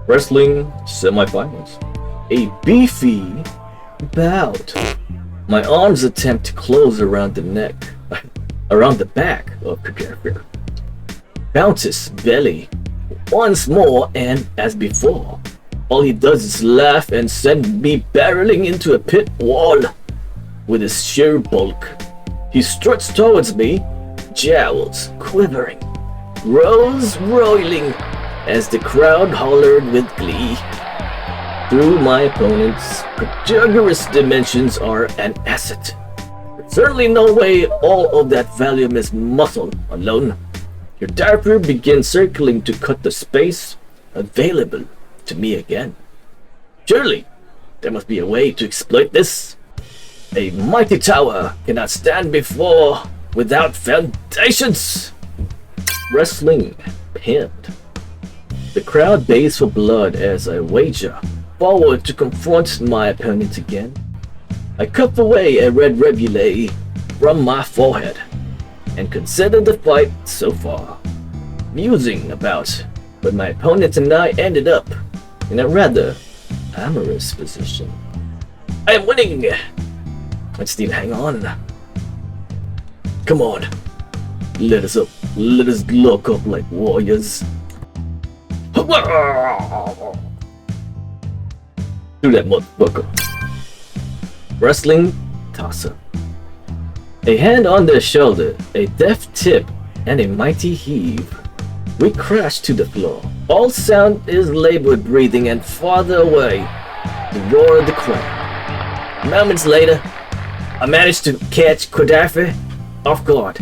Wrestling semifinals. A beefy bout. My arms attempt to close around the neck, around the back of Konungr. Bounces belly once more, and as before, all he does is laugh and send me barreling into a pit wall. With his sheer bulk, he struts towards me, jowls quivering, rose roiling as the crowd hollered with glee. Through my opponent's prodigious dimensions are an asset. There's certainly no way all of that volume is muscle alone. Your diaper begins circling to cut the space available to me again. Surely, there must be a way to exploit this. A mighty tower cannot stand before without foundations. Wrestling pinned. The crowd bays for blood as I wager forward to confront my opponent again. I cuff away a red ribulay from my forehead and consider the fight so far, musing about when my opponent and I ended up in a rather amorous position. I am winning! I just need to hang on. Come on, let us lock up like warriors. Do that, motherfucker. Wrestling toss-up. A hand on the shoulder, a deft tip, and a mighty heave. We crash to the floor. All sound is labored breathing, and farther away, the roar of the crowd. Moments later, I manage to catch Konungr off guard.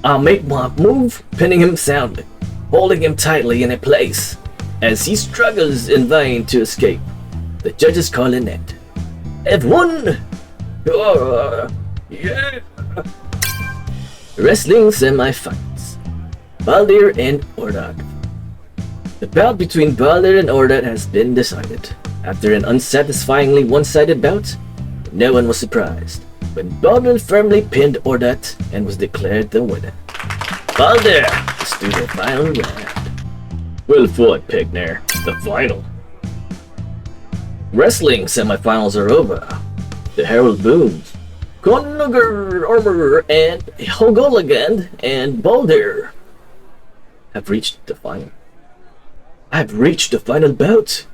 I'll make my move, pinning him soundly, holding him tightly in a place as he struggles in vain to escape. The judges call an end. F1! Yeah! Wrestling semi-finals. Baldur and Ormr. The bout between Baldur and Ormr has been decided. After an unsatisfyingly one-sided bout, no one was surprised when Baldur firmly pinned Ormr and was declared the winner. Baldur is to the final round. Well fought, Konungr. The final. Wrestling semifinals are over. The herald booms. Konungr, Ormr, and Halogaland and Baldur have reached the final. I've reached the final bout.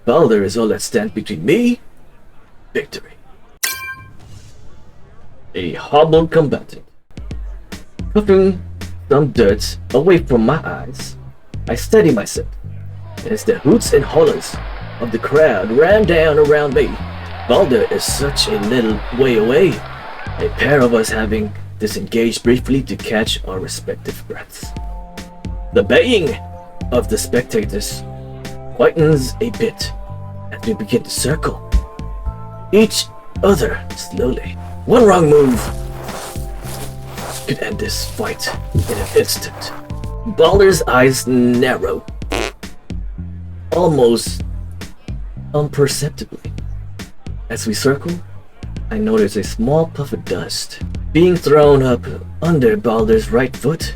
Baldur is all that stands between me. Victory. A hobbled combatant. Puffing some dirt away from my eyes, I steady myself as the hoots and hollers of the crowd ran down around me. Baldur is such a little way away, a pair of us having disengaged briefly to catch our respective breaths. The baying of the spectators quietens a bit as we begin to circle each other slowly. One wrong move could end this fight in an instant. Baldur's eyes narrow, almost imperceptibly. As we circle, I notice a small puff of dust being thrown up under Baldur's right foot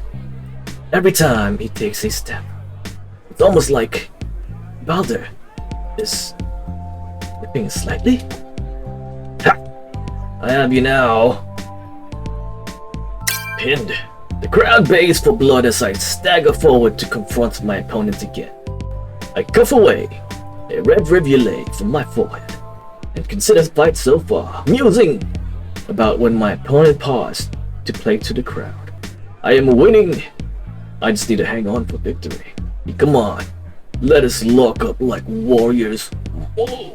every time he takes a step. It's almost like Baldur is slipping slightly. Ha! I have you now. Pinned. The crowd bays for blood as I stagger forward to confront my opponent again. I cuff away a red rivulet from my forehead and consider the fight so far, musing about when my opponent paused to play to the crowd. I am winning. I just need to hang on for victory. Come on, let us lock up like warriors. Oh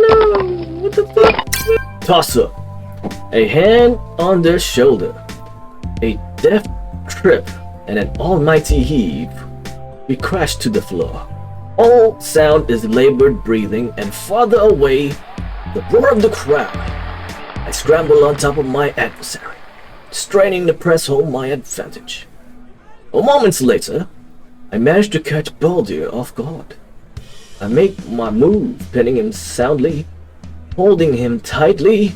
no, what the fuck? Toss up. A hand on their shoulder, a deft trip, and an almighty heave. We crash to the floor. All sound is labored breathing, and farther away, the roar of the crowd. I scramble on top of my adversary, straining to press home my advantage. Moments later, I manage to catch Baldur off guard. I make my move, pinning him soundly, holding him tightly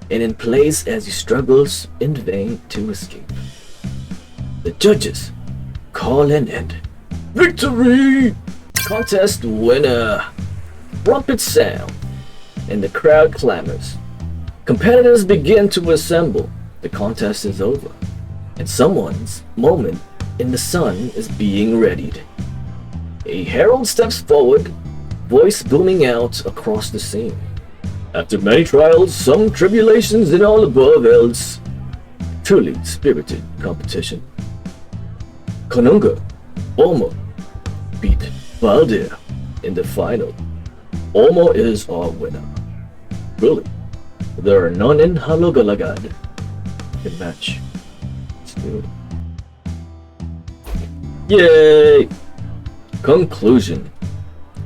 and in place as he struggles in vain to escape. The judges call an end. Victory! Contest winner! Trumpets sound, and the crowd clamors. Competitors begin to assemble. The contest is over, and someone's moment in the sun is being readied. A herald steps forward, voice booming out across the scene. After many trials, some tribulations, and all above else, truly spirited competition. Konungr, Ormr, beat Valdir in the final. Ormr is our winner. Really, there are none in Halogaland can match. Let's do it. Yay! Conclusion.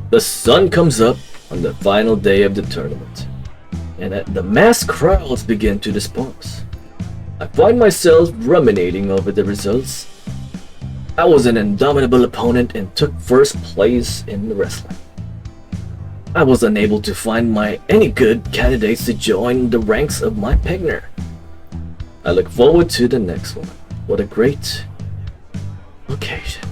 The sun comes up on the final day of the tournament, and the mass crowds begin to disperse. I find myself ruminating over the results. I was an indomitable opponent and took first place in the wrestling. I was unable to find any good candidates to join the ranks of my partner. I look forward to the next one. What a great occasion.